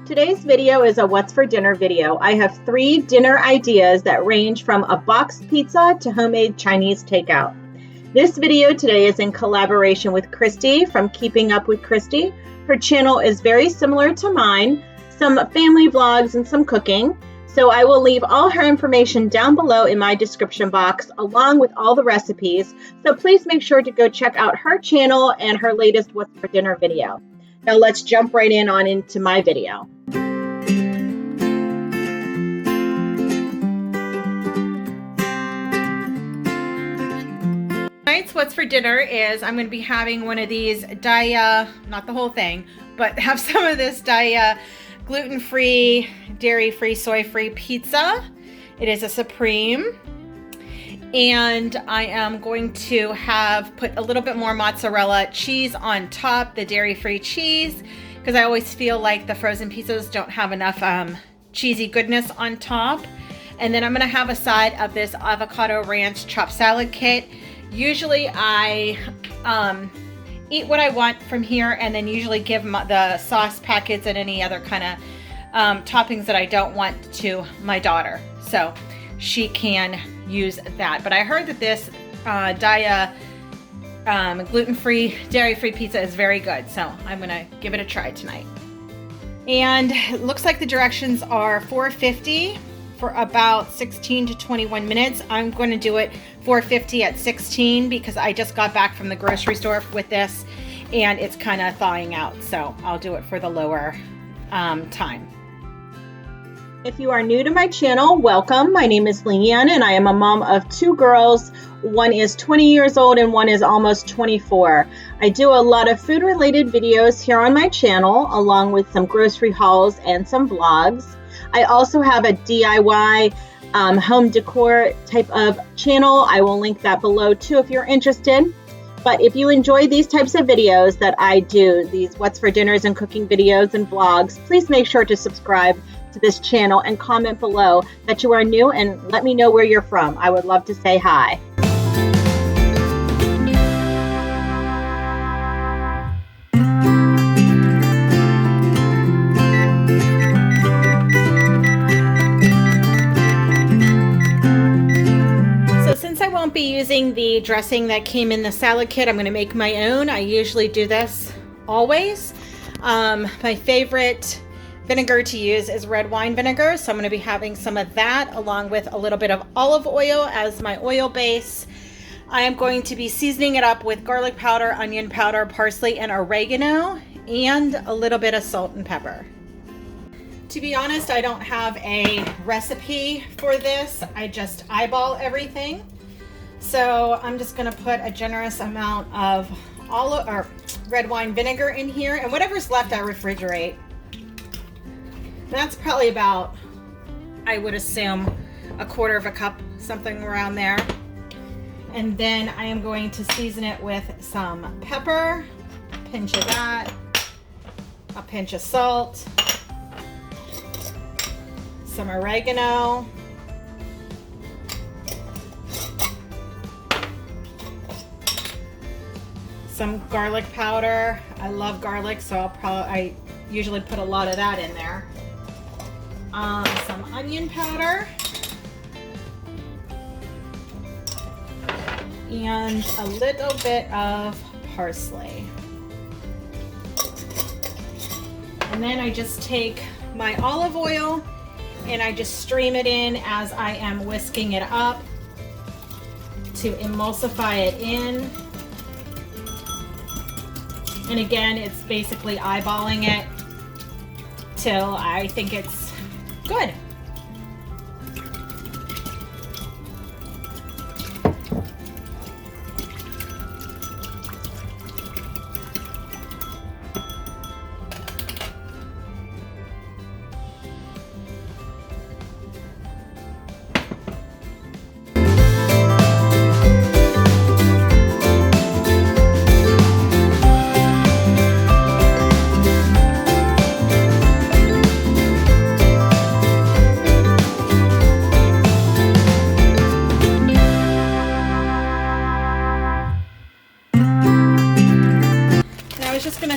Today's video is a what's for dinner video. I have 3 dinner ideas that range from a boxed pizza to homemade Chinese takeout. This video today is in collaboration with Kristy from Keeping Up with Kristy. Her channel is very similar to mine, some family vlogs and some cooking. So I will leave all her information down below in my description box along with all the recipes. So please make sure to go check out her channel and her latest what's for dinner video. Now let's jump right into my video. Tonight's what's for dinner is I'm going to be having one of these not the whole thing, but have some of this gluten-free, dairy-free, soy-free pizza. It is a supreme. And I am going to put a little bit more mozzarella cheese on top, the dairy-free cheese, because I always feel like the frozen pizzas don't have enough cheesy goodness on top. And then I'm going to have a side of this avocado ranch chopped salad kit. Usually I eat what I want from here and then usually give the sauce packets and any other kind of toppings that I don't want to my daughter, so she can use that. But I heard that this gluten-free, dairy-free pizza is very good, so I'm gonna give it a try tonight. And it looks like the directions are 450 for about 16 to 21 minutes. I'm going to do it 450 at 16 because I just got back from the grocery store with this and it's kind of thawing out, so I'll do it for the lower time. If you are new to my channel, welcome. My name is Leanne and I am a mom of 2 girls. One is 20 years old and one is almost 24. I do a lot of food related videos here on my channel along with some grocery hauls and some vlogs. I also have a DIY home decor type of channel. I will link that below too if you're interested. But if you enjoy these types of videos that I do, these what's for dinners and cooking videos and vlogs, please make sure to subscribe to this channel and comment below that you are new and let me know where you're from. I would love to say hi. Be using the dressing that came in the salad kit. I'm going to make my own. I usually do this always. My favorite vinegar to use is red wine vinegar, so I'm going to be having some of that along with a little bit of olive oil as my oil base. I am going to be seasoning it up with garlic powder, onion powder, parsley, and oregano, and a little bit of salt and pepper. To be honest, I don't have a recipe for this. I just eyeball everything. So I'm just going to put a generous amount of red wine vinegar in here, and whatever's left I refrigerate. That's probably about, I would assume, a quarter of a cup, something around there. And then I am going to season it with some pepper, a pinch of that, a pinch of salt, some oregano, some garlic powder. I love garlic, so I usually put a lot of that in there. Some onion powder and a little bit of parsley. And then I just take my olive oil and I just stream it in as I am whisking it up to emulsify it in. And again, it's basically eyeballing it till I think it's good.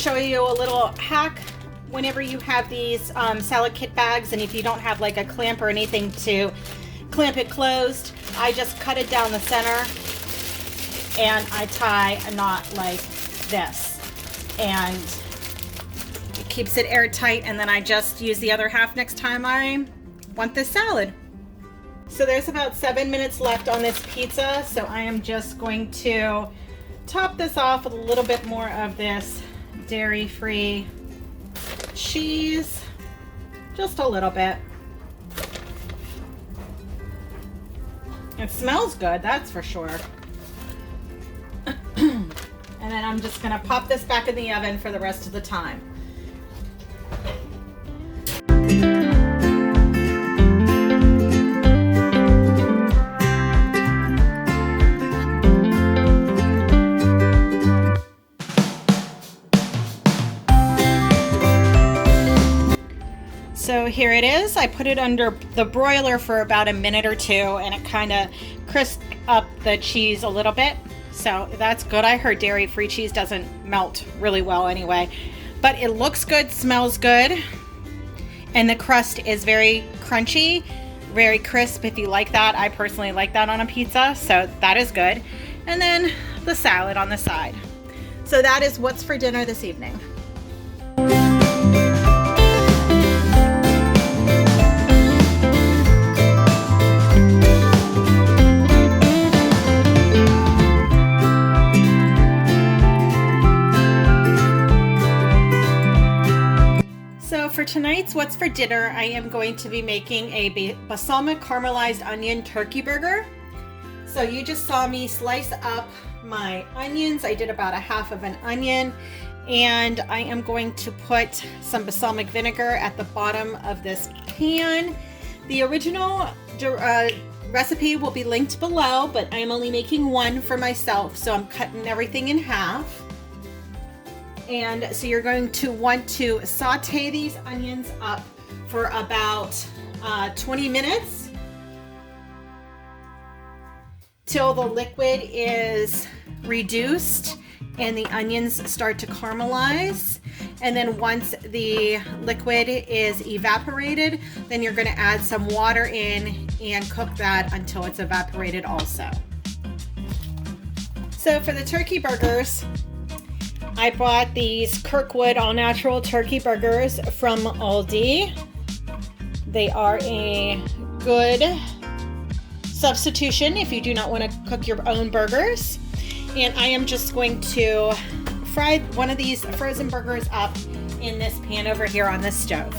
show you a little hack whenever you have these salad kit bags, and if you don't have like a clamp or anything to clamp it closed, I just cut it down the center and I tie a knot like this, and it keeps it airtight, and then I just use the other half next time I want this salad. So there's about 7 minutes left on this pizza, so I am just going to top this off with a little bit more of this dairy-free cheese, just a little bit. It smells good, that's for sure. And then I'm just gonna pop this back in the oven for the rest of the time. So here it is. I put it under the broiler for about a minute or two, and it kind of crisped up the cheese a little bit. So that's good. I heard dairy-free cheese doesn't melt really well anyway, but it looks good, smells good, and the crust is very crunchy, very crisp if you like that. I personally like that on a pizza, so that is good. And then the salad on the side. So that is what's for dinner this evening. For tonight's What's for Dinner, I am going to be making a balsamic caramelized onion turkey burger. So you just saw me slice up my onions. I did about a half of an onion, and I am going to put some balsamic vinegar at the bottom of this pan. The original recipe will be linked below, but I am only making one for myself, so I'm cutting everything in half. And so you're going to want to saute these onions up for about 20 minutes till the liquid is reduced and the onions start to caramelize. And then once the liquid is evaporated, then you're going to add some water in and cook that until it's evaporated also. So for the turkey burgers, I bought these Kirkwood all natural turkey burgers from Aldi. They are a good substitution if you do not want to cook your own burgers. And I am just going to fry one of these frozen burgers up in this pan over here on this stove.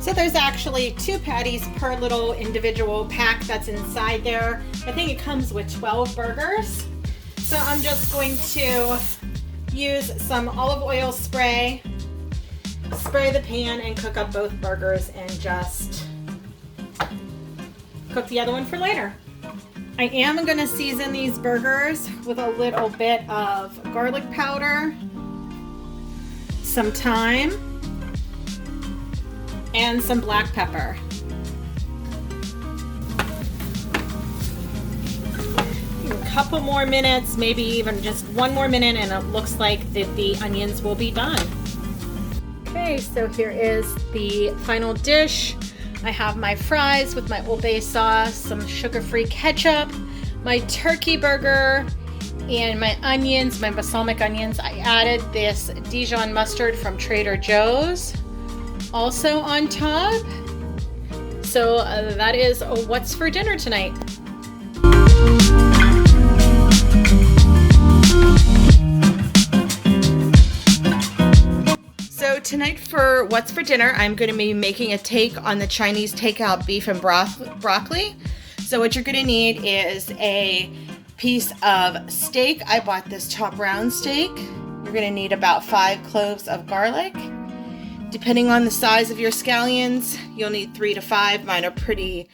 So there's actually 2 patties per little individual pack that's inside there. I think it comes with 12 burgers. So I'm just going to use some olive oil spray the pan and cook up both burgers and just cook the other one for later. I am going to season these burgers with a little bit of garlic powder, some thyme, and some black pepper. A couple more minutes, maybe even just one more minute, and it looks like that the onions will be done. Okay, so here is the final dish. I have my fries with my Old Bay sauce, some sugar-free ketchup, my turkey burger, and my onions, my balsamic onions. I added this Dijon mustard from Trader Joe's also on top. So that is what's for dinner tonight. So tonight for what's for dinner, I'm going to be making a take on the Chinese takeout beef and broccoli. So what you're going to need is a piece of steak. I bought this top round steak. You're going to need about 5 cloves of garlic. Depending on the size of your scallions, you'll need 3 to 5. Mine are pretty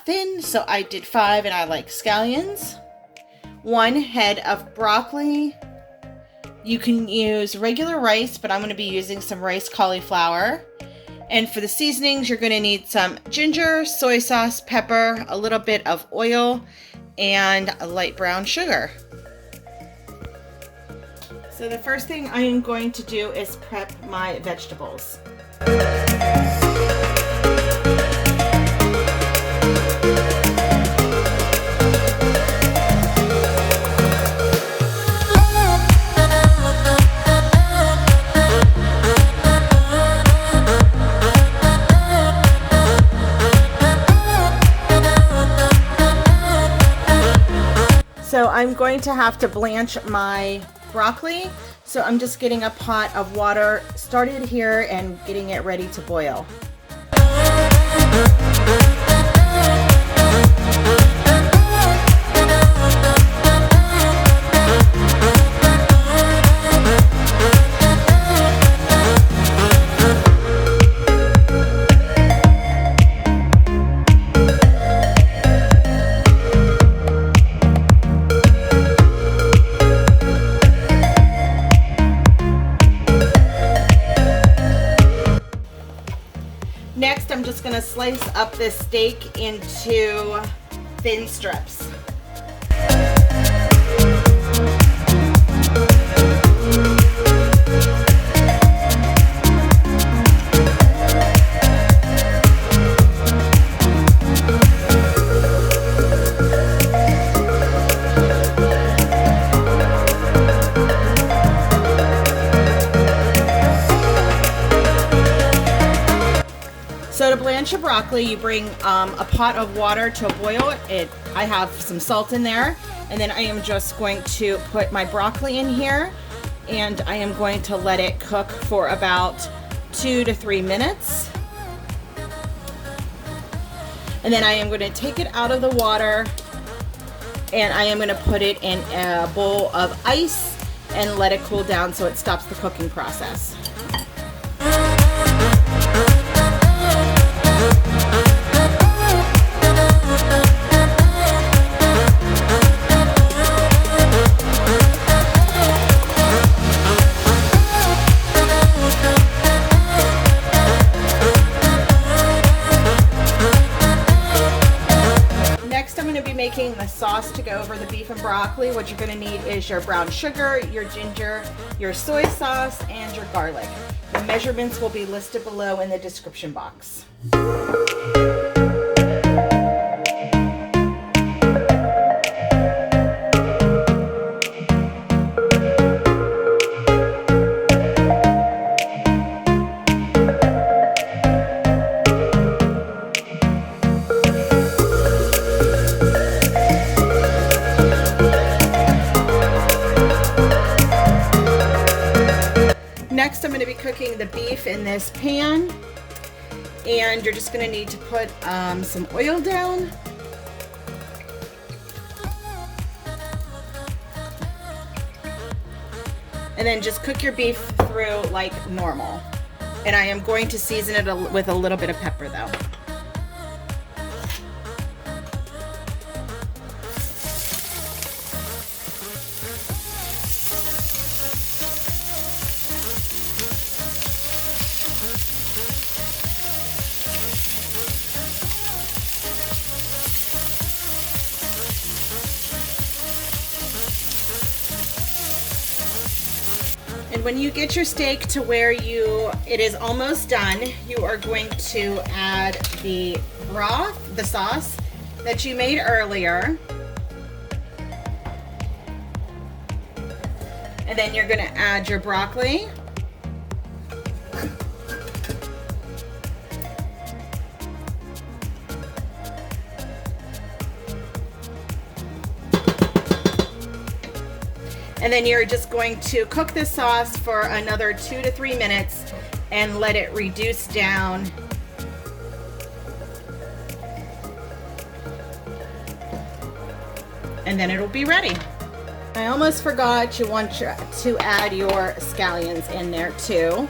thin, so I did 5, and I like scallions. 1 head of broccoli. You can use regular rice, but I'm going to be using some rice cauliflower. And for the seasonings, you're going to need some ginger, soy sauce, pepper, a little bit of oil, and a light brown sugar. So the first thing I am going to do is prep my vegetables. So I'm going to have to blanch my broccoli. So I'm just getting a pot of water started here and getting it ready to boil. Next, I'm just going to slice up this steak into thin strips. So to blanch your broccoli, you bring a pot of water to a boil. I have some salt in there, and then I am just going to put my broccoli in here, and I am going to let it cook for about 2 to 3 minutes. And then I am going to take it out of the water, and I am going to put it in a bowl of ice and let it cool down so it stops the cooking process. Making the sauce to go over the beef and broccoli. What you're going to need is your brown sugar, your ginger, your soy sauce, and your garlic. The measurements will be listed below in the description box. Next, I'm going to be cooking the beef in this pan, and you're just going to need to put some oil down. And then just cook your beef through like normal. And I am going to season it with a little bit of pepper though. And when you get your steak to where it is almost done, you are going to add the broth, the sauce that you made earlier. And then you're going to add your broccoli. And then you're just going to cook this sauce for another 2 to 3 minutes and let it reduce down. And then it'll be ready. I almost forgot, you want to add your scallions in there too.